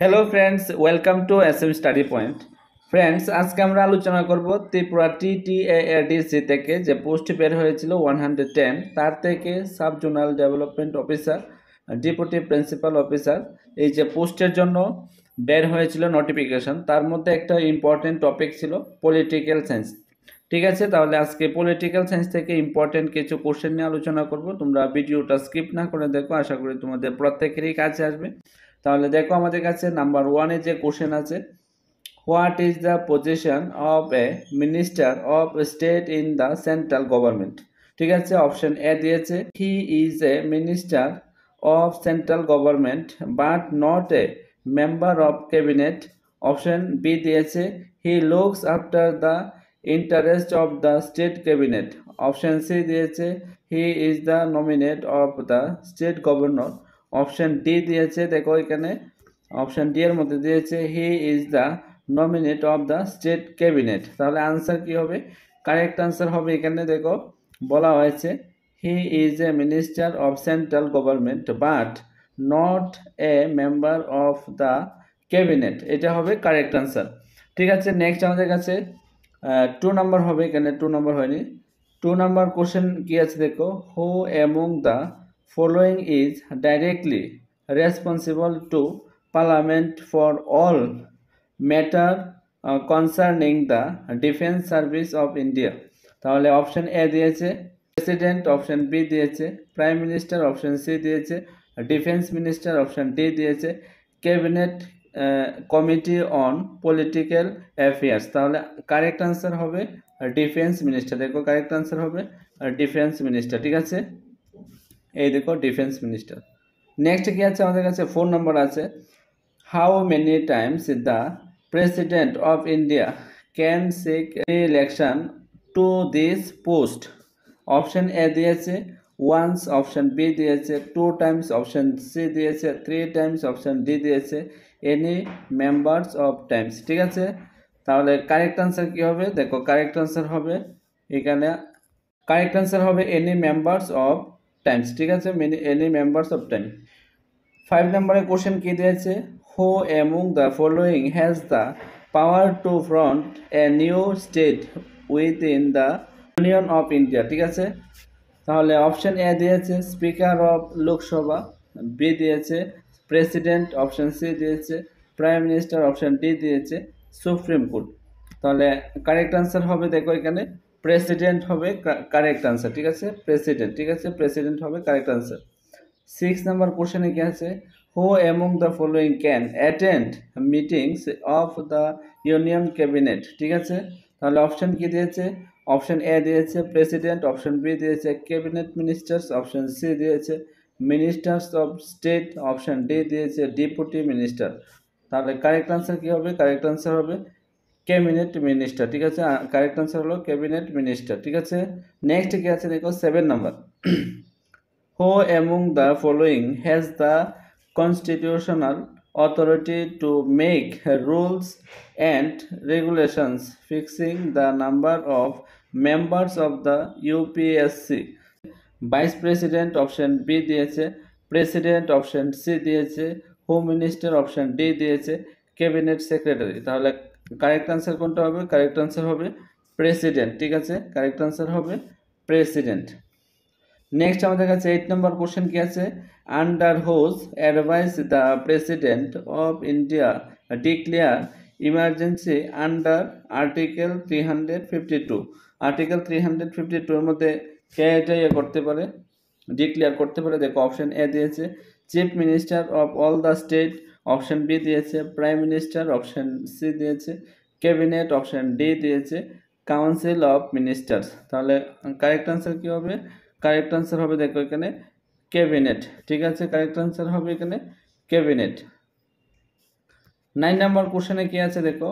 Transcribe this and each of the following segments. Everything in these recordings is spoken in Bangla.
Hello friends, welcome to SM study point. Friends, আজকে আমরা আলোচনা করব ত্রিপুরা টিটিএডিসি থেকে যে পোস্ট বের হয়েছিল 110, তার থেকে sub zonal development officer, deputy principal officer, এই যে পোস্টের জন্য বের হয়েছিল নোটিফিকেশন, তার মধ্যে একটা ইম্পর্টেন্ট টপিক ছিল পলিটিক্যাল সায়েন্স। ঠিক আছে, তাহলে আজকে পলিটিক্যাল সায়েন্স থেকে ইম্পর্টেন্ট কিছু কোশ্চেন নিয়ে আলোচনা করব। তোমরা ভিডিওটা স্কিপ না করে দেখো, আশা করি তোমাদের প্রত্যেকেরই কাছে আসবে। তাহলে দেখো, আমাদের কাছে নাম্বার ওয়ানে যে কোশ্চেন আছে, what is the position of a minister of state in the central government. ঠিক আছে, অপশন এ দিয়েছে he is a minister of central government but not a member of cabinet. Option B দিয়েছে he looks after the interest of the state cabinet. Option C দিয়েছে he is the nominate of the state governor. Option D দিয়েছে, দেখো এখানে অপশন ডি এর মধ্যে দিয়েছে he is the nominate of the state cabinet. তাহলে আনসার কি হবে? কারেক্ট আনসার হবে এখানে দেখো বলা হয়েছে হি is a minister of central government but not a member of the cabinet. এটা হবে কারেক্ট আনসার। ঠিক আছে, নেক্সট আমাদের কাছে 2 নাম্বার হবে, এখানে 2 নাম্বার হয়নি। 2 নাম্বার কোশ্চেন কি আছে দেখো, হু among the following is directly responsible to Parliament for all matter concerning the Defence Service of India। তাহলে অপশন এ দিয়েছে প্রেসিডেন্ট, অপশন বি দিয়েছে প্রাইম মিনিস্টার, অপশন সি দিয়েছে ডিফেন্স মিনিস্টার, অপশন ডি দিয়েছে cabinet committee on political affairs. তাহলে কারেক্ট আনসার হবে ডিফেন্স মিনিস্টার। দেখো কারেক্ট আনসার হবে ডিফেন্স মিনিস্টার। ঠিক আছে, এই দেখো ডিফেন্স মিনিস্টার। নেক্সট কি আছে আমাদের কাছে? 4 নম্বর আছে, how many times the president of India can seek election to this post. Option A দিয়েছে ওয়ান্স, অপশন বি দিয়েছে 2 টাইমস, অপশন সি দিয়েছে 3 টাইমস, অপশন ডি দিয়েছে এনি মেম্বার্স অফ টাইমস। ঠিক আছে, তাহলে কারেক্ট আনসার কি হবে? দেখো কারেক্ট আনসার হবে এখানে, কারেক্ট আনসার হবে এনি মেম্বার্স অফ টাইমস। ঠিক আছে, এনি মেম্বার্স অফ টাইম। 5 নম্বরের কোশ্চেন কি দিয়েছে, who among the following has the power to front a new state within the union of India. ঠিক আছে, তাহলে অপশন এ দিয়েছে স্পিকার অফ লোকসভা, বি দিয়েছে প্রেসিডেন্ট, অপশন সি দিয়েছে প্রাইম মিনিস্টার, অপশন ডি দিয়েছে সুপ্রিম কোর্ট। তাহলে কারেক্ট আনসার হবে দেখো এখানে প্রেসিডেন্ট হবে কারেক্ট আনসার। ঠিক আছে, প্রেসিডেন্ট। ঠিক আছে, প্রেসিডেন্ট হবে কারেক্ট আনসার। 6 নাম্বার কোশ্চেনে কি আছে, হু among the following can attend meetings of the union cabinet. ঠিক আছে, তাহলে অপশন কি দিয়েছে? অপশন এ দিয়েছে প্রেসিডেন্ট, অপশন বি দিয়েছে ক্যাবিনেট মিনিস্টার্স, অপশন সি দিয়েছে ministers of state, option D দিয়েছে ডেপুটি মিনিস্টার। তাহলে কারেক্ট আনসার কি হবে? কারেক্ট আনসার হবে ক্যাবিনেট মিনিস্টার। ঠিক আছে, কারেক্ট আনসার হলো ক্যাবিনেট মিনিস্টার। ঠিক আছে, নেক্সট কি আছে দেখো 7 number, who among the following has the constitutional authority to make rules and regulations fixing the number of members of the UPSC? Vice president option B দিয়েছে প্রেসিডেন্ট, অপশন সি দিয়েছে হোম মিনিস্টার, অপশন ডি দিয়েছে ক্যাবিনেট সেক্রেটারি। তাহলে কারেক্ট আনসার কোনটা হবে? কারেক্ট আনসার হবে প্রেসিডেন্ট। ঠিক আছে, কারেক্ট আনসার হবে প্রেসিডেন্ট। নেক্সট আমাদের কাছে 8 নম্বর কোশ্চেন কি আছে, under whose advice the president of India declare emergency under article 352। Article 352 এর মধ্যে কে এটা করতে পারে, ডিক্লেয়ার করতে পারে? দেখো অপশন এ দিয়েছে chief minister of all the state, option B দিয়েছে প্রাইম মিনিস্টার, অপশন সি দিয়েছে ক্যাবিনেট, অপশন ডি দিয়েছে কাউন্সিল অফ মিনিস্টার্স। তাহলে কারেক্ট আনসার কি হবে? কারেক্ট আনসার হবে দেখো এখানে ক্যাবিনেট। ঠিক আছে, কারেক্ট আনসার হবে এখানে ক্যাবিনেট। 9 নম্বর কোশ্চেনে কি আছে দেখো,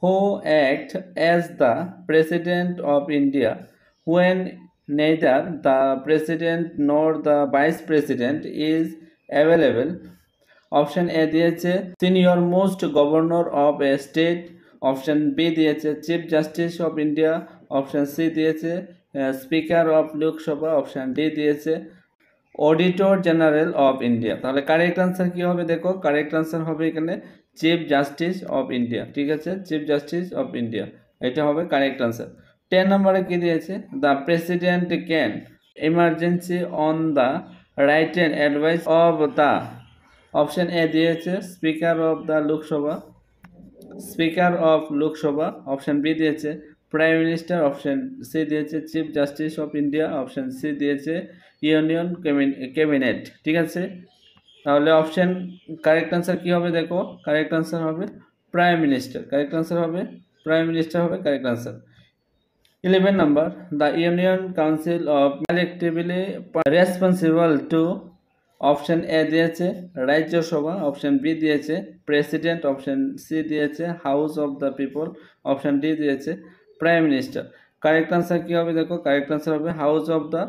who act as the president of India when neither the president nor the vice president is available. Option A দিয়েছে senior most governor of a state, option B দিয়েছে chief justice of India, option C দিয়েছে speaker of Lok Sabha, option D দিয়েছে অডিটর জেনারেল অফ ইন্ডিয়া। তাহলে কারেক্ট আনসার কি হবে দেখো, কারেক্ট আনসার হবে এখানে চিফ জাস্টিস অফ ইন্ডিয়া। ঠিক আছে, চিফ জাস্টিস অফ ইন্ডিয়া, এটা হবে কারেক্ট আনসার। 10 নম্বরে কি দিয়েছে, the president can emergency on the right and advise of the, option A দিয়েছে speaker of the Lok Sabha, speaker of Lok Sabha, option B দিয়েছে প্রাইম মিনিস্টার, অপশন সি দিয়েছে chief justice of India, option C দিয়েছে ইউনিয়ন ক্যাবিনেট। ঠিক আছে, তাহলে অপশন কারেক্ট আনসার কি হবে দেখো, কারেক্ট আনসার হবে প্রাইম মিনিস্টার, কারেক্ট আনসার হবে প্রাইম মিনিস্টার হবে correct answer. 11 number, the Union Council of collectively responsible to, option A দিয়েছে রাজ্যসভা, অপশন বি দিয়েছে প্রেসিডেন্ট, অপশন সি দিয়েছে house of the people, option D দিয়েছে প্রাইম মিনিস্টার। কারেক্ট আনসার কি হবে দেখো, কারেক্ট আনসার হবে হাউস অফ দ্য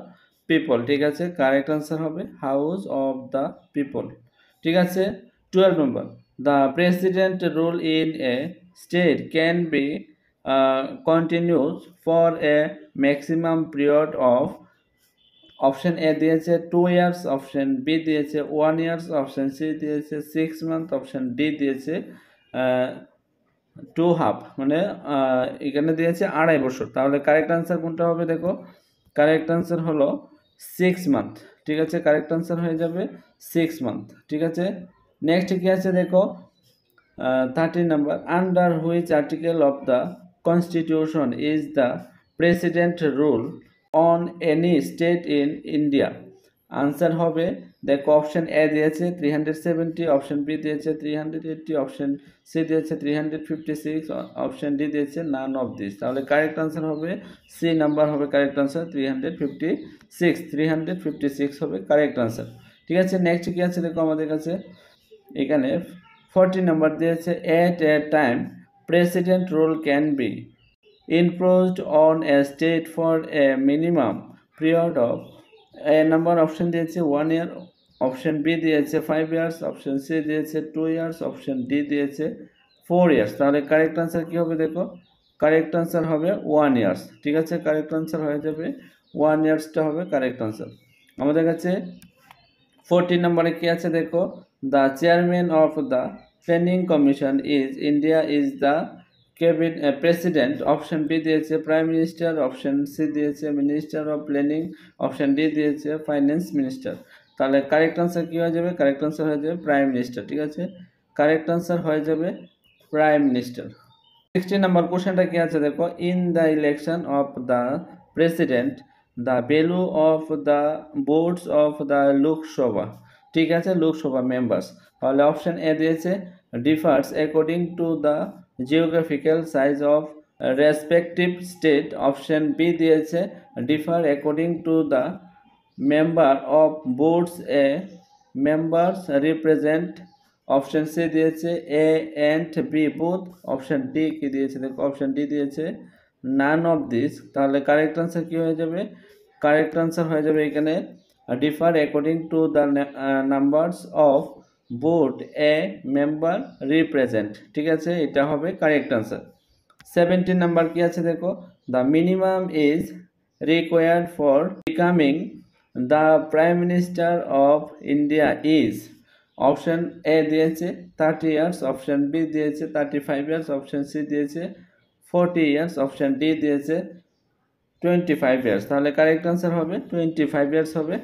পিপল। ঠিক আছে, কারেক্ট আনসার হবে হাউস অফ দ্য পিপল। ঠিক আছে, 12 number, the president rule in a state can be continues for a maximum period of, option A দিয়েছে 2 ইয়ার্স, অপশন বি দিয়েছে 1 ইয়ার্স, অপশন সি দিয়েছে 6 মান্থ, অপশন ডি দিয়েছে 2 হাফ, মানে এখানে দিয়েছে 2.5 বছর। তাহলে কারেক্ট আনসার কোনটা হবে দেখো, কারেক্ট আনসার হলো 6 মান্থ। ঠিক আছে, কারেক্ট আনসার হয়ে যাবে 6 মান্থ। ঠিক আছে, নেক্সট কি আছে দেখো, 13 number, under which article of the Constitution is the President rule on any state in India? Answer হবে দেখো, অপশন এ দিয়েছে 370, অপশন বি দিয়েছে 380, অপশন সি দিয়েছে 356, অপশন ডি দিয়েছে নান অফ দিস। তাহলে কারেক্ট আনসার হবে সি নাম্বার হবে কারেক্ট আনসার 356, 356 হবে কারেক্ট আনসার। ঠিক আছে, নেক্সট কি আছে দেখো আমাদের কাছে, এখানে 40 নাম্বার দিয়েছে at a time President rule can be imposed on a state for a minimum period of, a number option দিয়েছে 1 ইয়ার, অপশন বি দিয়েছে 5 ইয়ার্স, অপশন সি দিয়েছে 2 ইয়ার্স, অপশন ডি দিয়েছে 4 ইয়ার্স। তাহলে কারেক্ট আনসার কি হবে দেখো, কারেক্ট আনসার হবে 1 ইয়ার্স। ঠিক আছে, কারেক্ট আনসার হয়ে যাবে 1 ইয়ার্সটা হবে কারেক্ট আনসার। আমাদের কাছে 14 নম্বরে কি আছে দেখো, the chairman of the planning commission is India is the president, option B দিয়েছে প্রাইম মিনিস্টার, অপশন সি দিয়েছে minister of planning, option D দিয়েছে ফাইন্যান্স মিনিস্টার। তাহলে কারেক্ট আনসার কি হয়ে যাবে, কারেক্ট আনসার হয়ে যাবে প্রাইম মিনিস্টার। ঠিক আছে, কারেক্ট আনসার হয়ে যাবে প্রাইম মিনিস্টার। 16 নম্বর কোশ্চেনটা কি আছে দেখো, in the election of the president the value of the votes of the Lok Sabha. ঠিক আছে, লোকসভা মেম্বার্স। তাহলে অপশন এ দিয়েছে differs according to the geographical size of respective state, option B দিয়েছে differ according to the member of votes a members represent, option C দিয়েছে A and B both, option D কি দিয়েছে দেখো, অপশন ডি দিয়েছে নান অফ দিস। তাহলে কারেক্ট আনসার কি হয়ে যাবে, কারেক্ট আনসার হয়ে যাবে এখানে differ according to the numbers of vote a member represent. ঠিক আছে, এটা হবে কারেক্ট আনসার। 17 নাম্বার কি আছে দেখো, the minimum is required for becoming the prime minister of India is, option A দিয়েছে 30 ইয়ার্স, অপশন বি দিয়েছে 35 ইয়ার্স, অপশন সি দিয়েছে 40 ইয়ার্স, অপশন ডি দিয়েছে 25 ইয়ার্স। তাহলে কারেক্ট আনসার হবে 25 ইয়ার্স হবে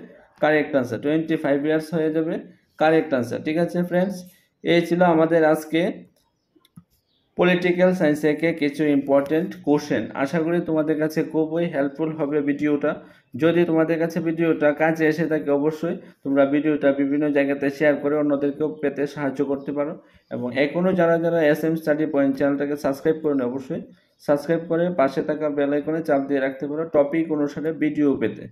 কারেক্ট আনসার, 25 ইয়ার্স হয়ে যাবে কারেক্ট আনসার। ঠিক আছে ফ্রেন্ডস, এই ছিল আমাদের আজকে পলিটিক্যাল সায়েন্স থেকে কিছু ইম্পর্টেন্ট কোশ্চেন। আশা করি তোমাদের কাছে খুবই হেল্পফুল হবে ভিডিওটা। যদি তোমাদের কাছে ভিডিওটা কাজে এসে থাকে অবশ্যই তোমরা ভিডিওটা বিভিন্ন জায়গাতে শেয়ার করে অন্যদেরকেও পেতে সাহায্য করতে পারো। এবং এখনও যারা যারা SM স্টাডি পয়েন্ট চ্যানেলটাকে সাবস্ক্রাইব করে নেয় অবশ্যই সাবস্ক্রাইব করে পাশে থাকা বেল আইকনে চাপ দিয়ে রাখতে পারো টপিক অনুসারে ভিডিও পেতে।